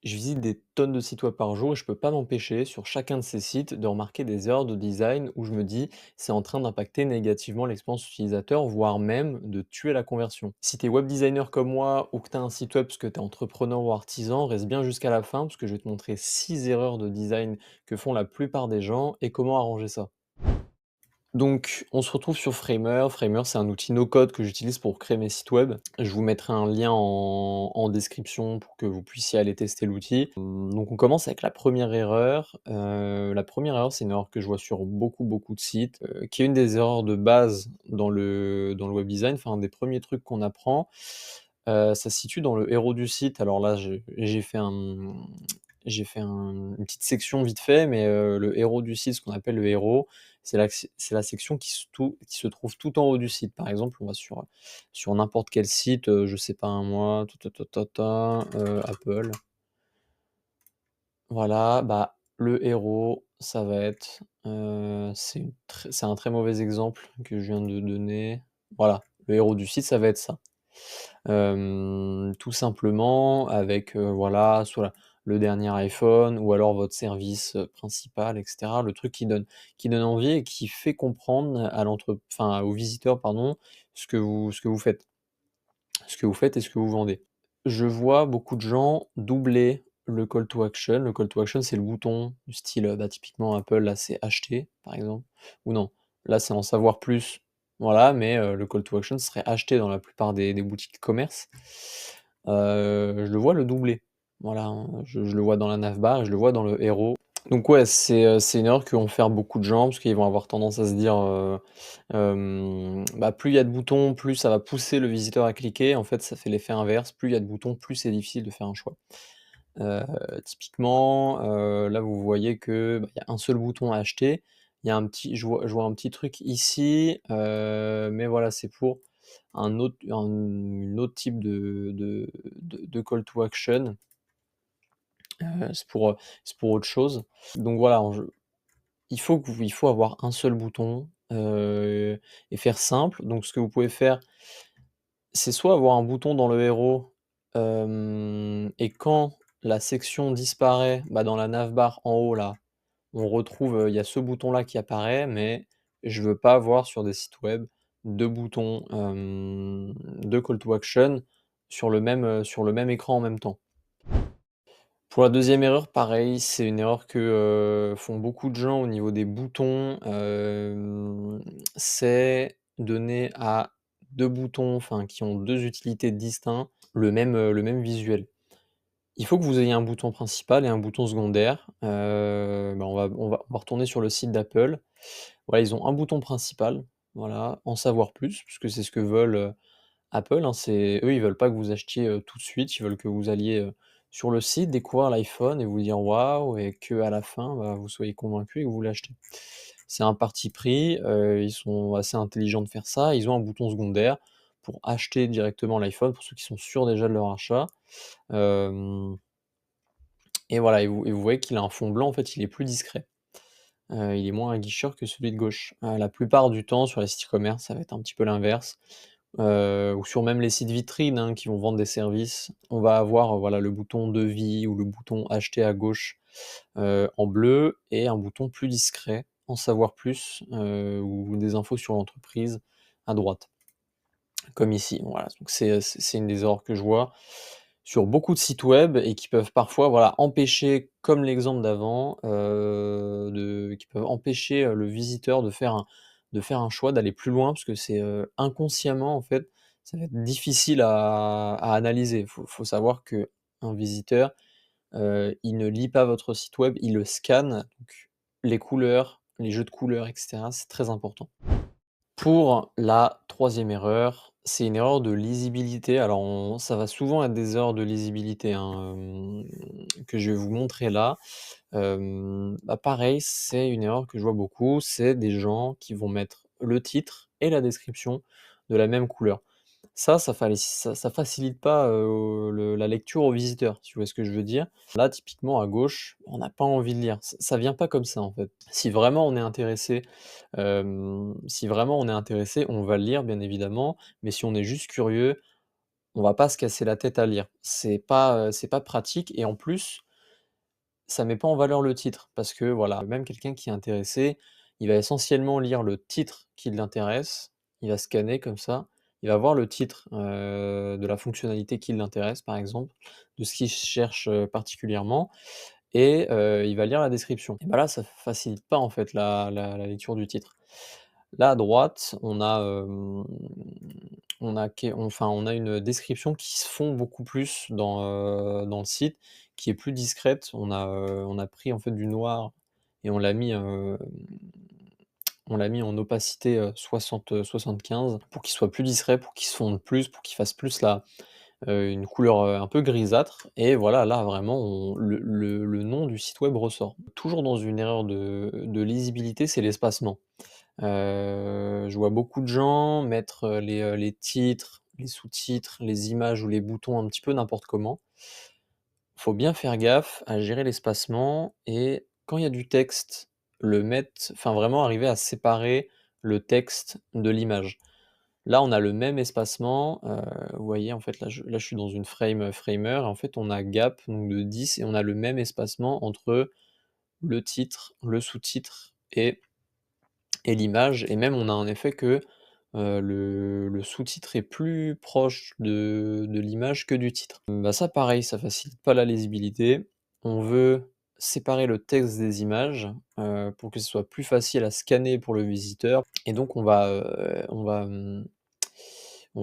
Je visite des tonnes de sites web par jour et je peux pas m'empêcher, sur chacun de ces sites, de remarquer des erreurs de design où je me dis c'est en train d'impacter négativement l'expérience utilisateur, voire même de tuer la conversion. Si tu es web designer comme moi ou que tu as un site web parce que tu es entrepreneur ou artisan, reste bien jusqu'à la fin parce que je vais te montrer 6 erreurs de design que font la plupart des gens et comment arranger ça. Donc, on se retrouve sur Framer. Framer, c'est un outil no-code que j'utilise pour créer mes sites web. Je vous mettrai un lien en description pour que vous puissiez aller tester l'outil. Donc on commence avec la première erreur. La première erreur, c'est une erreur que je vois sur beaucoup de sites, qui est une des erreurs de base dans le web design, enfin un des premiers trucs qu'on apprend. Ça se situe dans le héros du site. Alors là, une petite section vite fait, mais le héros du site, ce qu'on appelle le héros, c'est la section qui se trouve tout en haut du site. Par exemple, on va sur n'importe quel site, je sais pas moi, Apple. Voilà, bah, le héros, ça va être, c'est un très mauvais exemple que je viens de donner. Voilà, le héros du site, ça va être ça. Tout simplement avec, voilà, soit le dernier iPhone ou alors votre service, principal et cetera. Le truc qui donne envie et qui fait comprendre aux visiteurs, pardon, ce que vous faites et ce que vous vendez. Je vois beaucoup de gens doubler le call to action. Le call to action, c'est le bouton du style, bah, typiquement Apple, là, c'est acheter, par exemple, ou non, là, c'est en savoir plus, voilà, mais le call to action serait acheter dans la plupart des boutiques e-commerce. Je le vois le doubler, voilà, hein, je le vois dans la navbar et je le vois dans le héros. Donc ouais, c'est une erreur que vont faire beaucoup de gens parce qu'ils vont avoir tendance à se dire, bah, plus il y a de boutons, plus ça va pousser le visiteur à cliquer. En fait, ça fait l'effet inverse, plus il y a de boutons, plus c'est difficile de faire un choix. Heu, Typiquement, là vous voyez que, bah, il y a un seul bouton à acheter. Il y a un petit je vois un petit truc ici, mais voilà, c'est pour une autre type de call to action. C'est pour autre chose. Donc voilà, il faut avoir un seul bouton, et faire simple. Donc ce que vous pouvez faire, c'est soit avoir un bouton dans le héros, et quand la section disparaît, bah, dans la navbar en haut là, on retrouve, il y a ce bouton-là qui apparaît, mais je veux pas avoir sur des sites web 2 boutons, 2 call to action sur le même écran en même temps. Pour la deuxième erreur, pareil, c'est une erreur que, font beaucoup de gens au niveau des boutons, c'est donner à 2 boutons, enfin qui ont 2 utilités distinctes, le même visuel. Il faut que vous ayez un bouton principal et un bouton secondaire. Bah, on va retourner sur le site d'Apple. Voilà, ils ont un bouton principal, voilà, en savoir plus, puisque c'est ce que veulent, Apple, hein. C'est eux, ils veulent pas que vous achetiez, tout de suite, ils veulent que vous alliez, sur le site, découvrir l'iPhone et vous dire: «Waouh» et qu'à la fin, bah, vous soyez convaincu et que vous l'achetez. C'est un parti pris, ils sont assez intelligents de faire ça. Ils ont un bouton secondaire pour acheter directement l'iPhone, pour ceux qui sont sûrs déjà de leur achat. Hem Et voilà, et vous voyez qu'il a un fond blanc, en fait, il est plus discret. Il est moins aguicheur que celui de gauche. La plupart du temps, sur les sites e-commerce, ça va être un petit peu l'inverse, ou sur même les sites vitrines, hein, qui vont vendre des services. On va avoir, voilà, le bouton devis ou le bouton acheter à gauche, en bleu, et un bouton plus discret, en savoir plus, ou des infos sur l'entreprise à droite, comme ici. Voilà, donc c'est une des erreurs que je vois sur beaucoup de sites web et qui peuvent parfois, voilà, empêcher, comme l'exemple d'avant, qui peuvent empêcher, le visiteur de faire un choix, d'aller plus loin parce que c'est, inconsciemment, en fait, ça va être difficile à analyser. Il faut savoir qu'un visiteur, il ne lit pas votre site web, il le scanne, donc les couleurs, les jeux de couleurs et cetera, c'est très important. Pour la troisième erreur, c'est une erreur de lisibilité. Alors ça va souvent être des erreurs de lisibilité, hein, que je vais vous montrer là. Bah, pareil, c'est une erreur que je vois beaucoup, c'est des gens qui vont mettre le titre et la description de la même couleur. Ça facilite pas, la lecture aux visiteurs, si vous voyez ce que je veux dire. Là, typiquement à gauche, on n'a pas envie de lire. Ça vient pas comme ça, en fait. Si vraiment on est intéressé, on va le lire bien évidemment, mais si on est juste curieux, on va pas se casser la tête à lire. C'est pas pratique et en plus, ça met pas en valeur le titre parce que voilà, même quelqu'un qui est intéressé, il va essentiellement lire le titre qui l'intéresse, il va scanner comme ça, il va voir le titre, de la fonctionnalité qui l'intéresse par exemple, de ce qu'il cherche, particulièrement et il va lire la description et bah, là, ça facilite pas en fait la lecture du titre. Là à droite, on a une description qui se fond beaucoup plus dans le site, qui est plus discrète. On a pris en fait du noir et on l'a mis en opacité, 75 pour qu'il soit plus discret, pour qu'il se fonde plus, pour qu'il fasse plus une couleur, un peu grisâtre et voilà, là vraiment le nom du site web ressort. Toujours dans une erreur de lisibilité, c'est l'espacement. Je vois beaucoup de gens mettre, les titres, les sous-titres, les images ou les boutons un petit peu n'importe comment. Faut bien faire gaffe à gérer l'espacement et quand il y a du texte, vraiment arriver à séparer le texte de l'image. Là, on a le même espacement, vous voyez en fait là je suis dans une framer et en fait on a gap donc de 10 et on a le même espacement entre le titre, le sous-titre et l'image et même on a un effet que, le sous-titre est plus proche de l'image que du titre. Bah, ça pareil, ça facilite pas la lisibilité. On veut séparer le texte des images, pour que ce soit plus facile à scanner pour le visiteur et donc on va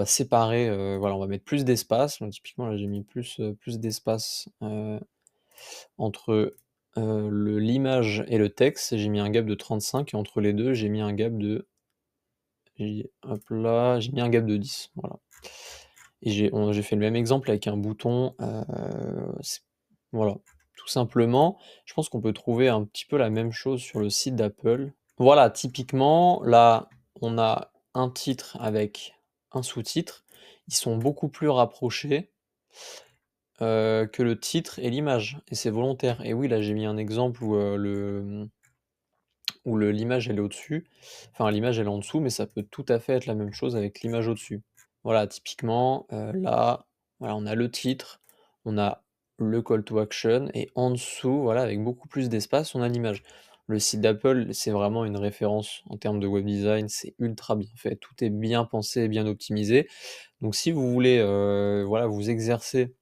séparer, voilà, on va mettre plus d'espace. Donc typiquement là, j'ai mis plus d'espace, entre, l'image et le texte. J'ai mis un gap de 35 et entre les 2 j'ai mis un gap de hop là, j'ai mis un gap de 10, voilà. Et j'ai fait le même exemple avec un bouton, c'est voilà, tout simplement. Je pense qu'on peut trouver un petit peu la même chose sur le site d'Apple. Voilà, typiquement, là, on a un titre avec un sous-titre. Ils sont beaucoup plus rapprochés, que le titre et l'image et c'est volontaire. Et oui, là, j'ai mis un exemple où l'image elle est au-dessus, enfin l'image elle est en dessous, mais ça peut tout à fait être la même chose avec l'image au-dessus. Voilà, typiquement, là, voilà, on a le titre, on a le call to action et en dessous, voilà, avec beaucoup plus d'espace, on a l'image. Le site d'Apple, c'est vraiment une référence en termes de web design, c'est ultra bien fait, tout est bien pensé et bien optimisé. Donc si vous voulez, voilà, vous exercer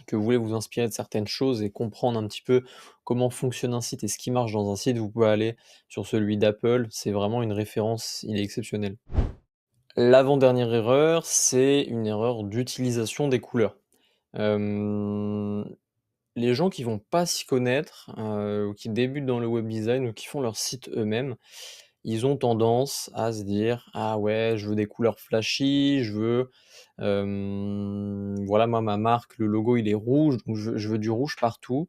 que vous voulez vous inspirer de certaines choses et comprendre un petit peu comment fonctionne un site et ce qui marche dans un site, vous pouvez aller sur celui d'Apple, c'est vraiment une référence, il est exceptionnel. L'avant-dernière erreur, c'est une erreur d'utilisation des couleurs. Hem, les gens qui vont pas s'y connaître, ou qui débutent dans le web design ou qui font leur site eux-mêmes, ils ont tendance à se dire: «Ah ouais, je veux des couleurs flashy, voilà, moi, ma marque, le logo, il est rouge, donc je veux du rouge partout».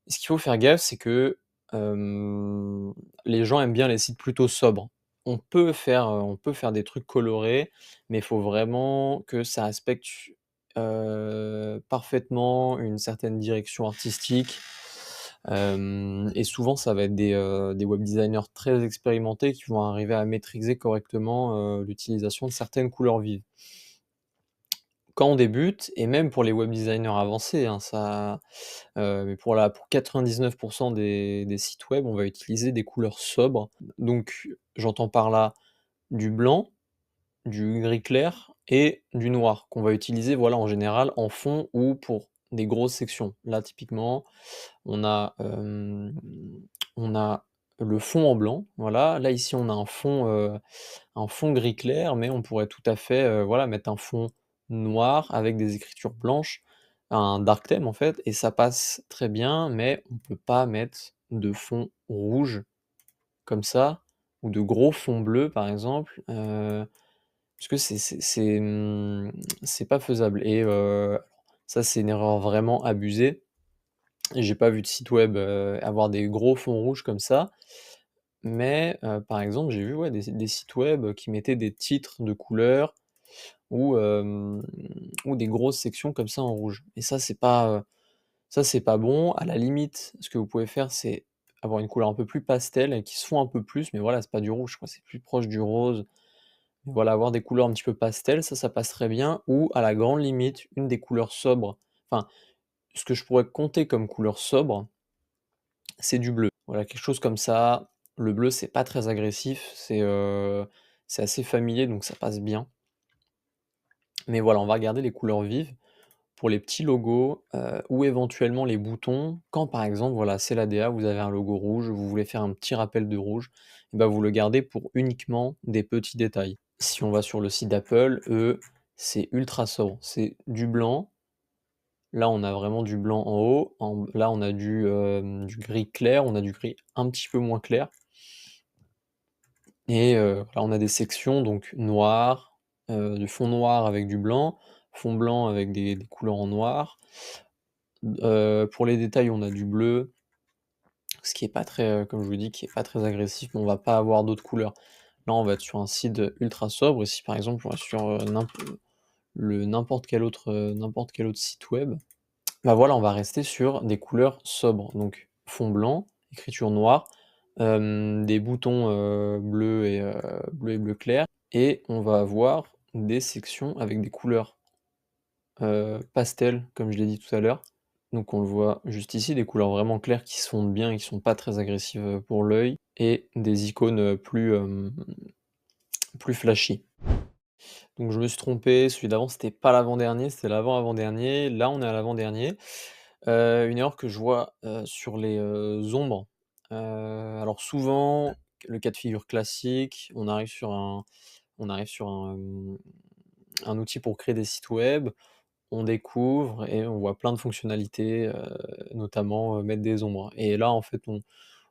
Et ce qu'il faut faire gaffe, c'est que, hem, les gens aiment bien les sites plutôt sobres. On peut faire des trucs colorés, mais il faut vraiment que ça respecte, parfaitement une certaine direction artistique. Et souvent, ça va être des web designers très expérimentés qui vont arriver à maîtriser correctement, l'utilisation de certaines couleurs vives. Quand on débute et même pour les web designers avancés, hein, mais pour 99 des sites web, on va utiliser des couleurs sobres. Donc j'entends par là du blanc, du gris clair et du noir qu'on va utiliser, voilà, en général en fond ou pour des grosses sections. Là, typiquement, on a, on a le fond en blanc, voilà. Là, ici, on a un fond gris clair, mais on pourrait tout à fait, voilà, mettre un fond noir avec des écritures blanches, un dark theme, en fait et ça passe très bien, mais on peut pas mettre de fond rouge comme ça ou de gros fonds bleus, par exemple, parce que c'est pas faisable et ça, c'est une erreur vraiment abusée. J'ai pas vu de site web, avoir des gros fonds rouges comme ça, mais par exemple, j'ai vu, ouais, des sites web qui mettaient des titres de couleurs ou ou des grosses sections comme ça en rouge et ça, c'est pas bon. À la limite, ce que vous pouvez faire, c'est avoir une couleur un peu plus pastel et qui se fond un peu plus, mais voilà, c'est pas du rouge, quoi, c'est plus proche du rose, Mais voilà, avoir des couleurs un petit peu pastel, ça passerait bien ou à la grande limite, une des couleurs sobres, enfin, ce que je pourrais compter comme couleur sobre, c'est du bleu. Voilà, quelque chose comme ça. Le bleu, c'est pas très agressif, c'est assez familier, donc ça passe bien. Mais voilà, on va regarder les couleurs vives pour les petits logos, ou éventuellement les boutons. Quand par exemple, voilà, c'est l'ADA, vous avez un logo rouge, vous voulez faire un petit rappel de rouge, et bah, vous le gardez pour uniquement des petits détails. Si on va sur le site d'Apple, eux, c'est ultra sobre, c'est du blanc. Là, on a vraiment du blanc en haut, là, on a du gris clair, on a du gris un petit peu moins clair et là, on a des sections donc noir, du fond noir avec du blanc, fond blanc avec des couleurs en noir. Pour les détails, on a du bleu, ce qui est pas très, comme je vous dis, qui est pas très agressif, mais on va pas avoir d'autres couleurs. Là, on va être sur un site ultra sobre et si par exemple, on va sur, n'importe quel autre site web, bah, voilà, on va rester sur des couleurs sobres, donc fond blanc, écriture noire, des boutons, bleus et bleu clair et on va avoir des sections avec des couleurs, pastel, comme je l'ai dit tout à l'heure. Donc on le voit juste ici, des couleurs vraiment claires qui se fondent bien et qui sont pas très agressives, pour l'œil et des icônes, plus flashy. Donc je me suis trompé, celui d'avant c'était pas l'avant-dernier, c'était l'avant-avant-dernier. Là, on est à l'avant-dernier. Une erreur que je vois, sur les, ombres, alors souvent, le cas de figure classique, on arrive sur un outil pour créer des sites web, on découvre et on voit plein de fonctionnalités, notamment, mettre des ombres et là, en fait,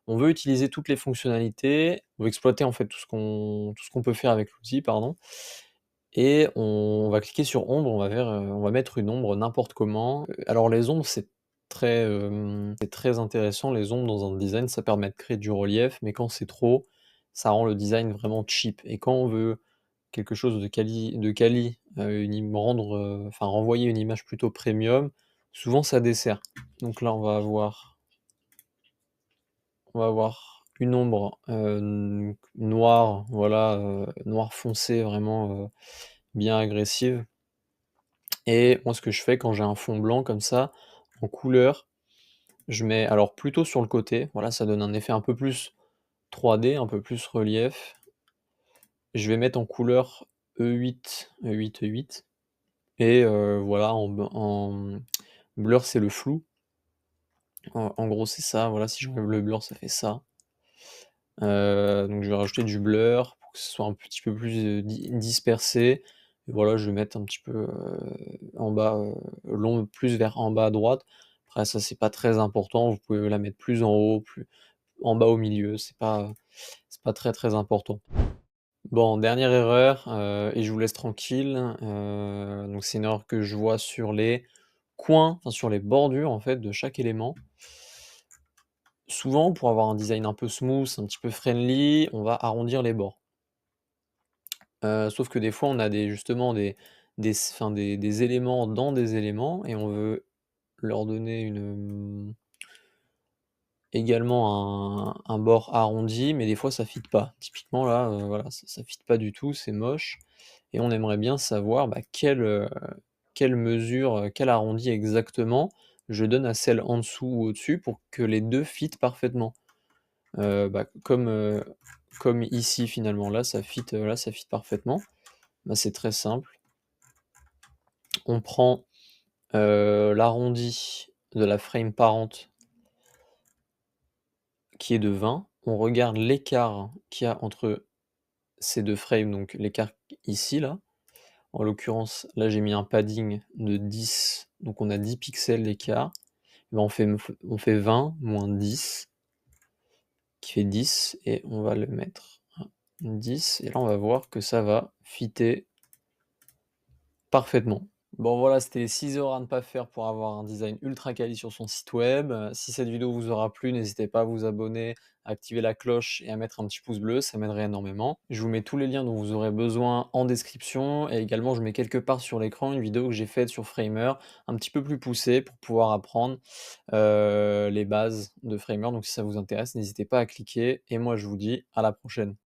on veut utiliser toutes les fonctionnalités, on veut exploiter, en fait, tout ce qu'on peut faire avec l'outil, pardon et on va cliquer sur ombre, on va mettre une ombre n'importe comment. Alors les ombres, c'est très intéressant les ombres dans un design, ça permet de créer du relief, mais quand c'est trop, ça rend le design vraiment cheap et quand on veut quelque chose une im rendre, enfin renvoyer une image plutôt premium, souvent ça dessert. Donc là, on va avoir une ombre, noire, voilà, noir foncé vraiment, bien agressive et moi ce que je fais quand j'ai un fond blanc comme ça, en couleur, je mets alors plutôt sur le côté, voilà, ça donne un effet un peu plus 3D, un peu plus relief. Je vais mettre en couleur E8 et voilà blur c'est le flou. En gros c'est ça, voilà, si j'enlève le blur ça fait ça. Donc je vais rajouter du blur pour que ce soit un petit peu plus, dispersé et voilà, je vais mettre un petit peu, en bas, l'ombre plus vers en bas à droite. Après ça, c'est pas très important, vous pouvez la mettre plus en haut, plus en bas au milieu, c'est pas très, très important. Bon, dernière erreur, et je vous laisse tranquille, donc c'est une erreur que je vois sur les coins, enfin sur les bordures en fait de chaque élément. Souvent, pour avoir un design un peu smooth, un petit peu friendly, on va arrondir les bords. Sauf que des fois, on a justement des éléments dans des éléments et on veut leur donner également un bord arrondi, mais des fois ça fit pas. Typiquement là, voilà, ça fit pas du tout, c'est moche et on aimerait bien savoir, bah, quelle mesure, quel arrondi exactement je donne à celle en dessous ou au-dessus pour que les 2 fitent parfaitement. Bah, comme ici finalement, là ça fit parfaitement. Bah, c'est très simple. On prend, l'arrondi de la frame parente qui est de 20. On regarde l'écart qu'il y a entre ces 2 frames, donc l'écart ici là. En l'occurrence, là j'ai mis un padding de 10, donc on a 10 pixels d'écart. Bah, on fait 20 moins 10 qui fait 10 et on va le mettre à 10 et là on va voir que ça va fitter parfaitement. Bon voilà, c'était les 6 erreurs à ne pas faire pour avoir un design ultra quali sur son site web. Si cette vidéo vous aura plu, n'hésitez pas à vous abonner, à activer la cloche et à mettre un petit pouce bleu, ça m'aiderait énormément. Je vous mets tous les liens dont vous aurez besoin en description et également je mets quelque part sur l'écran une vidéo que j'ai faite sur Framer, un petit peu plus poussée pour pouvoir apprendre, les bases de Framer. Donc si ça vous intéresse, n'hésitez pas à cliquer et moi je vous dis à la prochaine.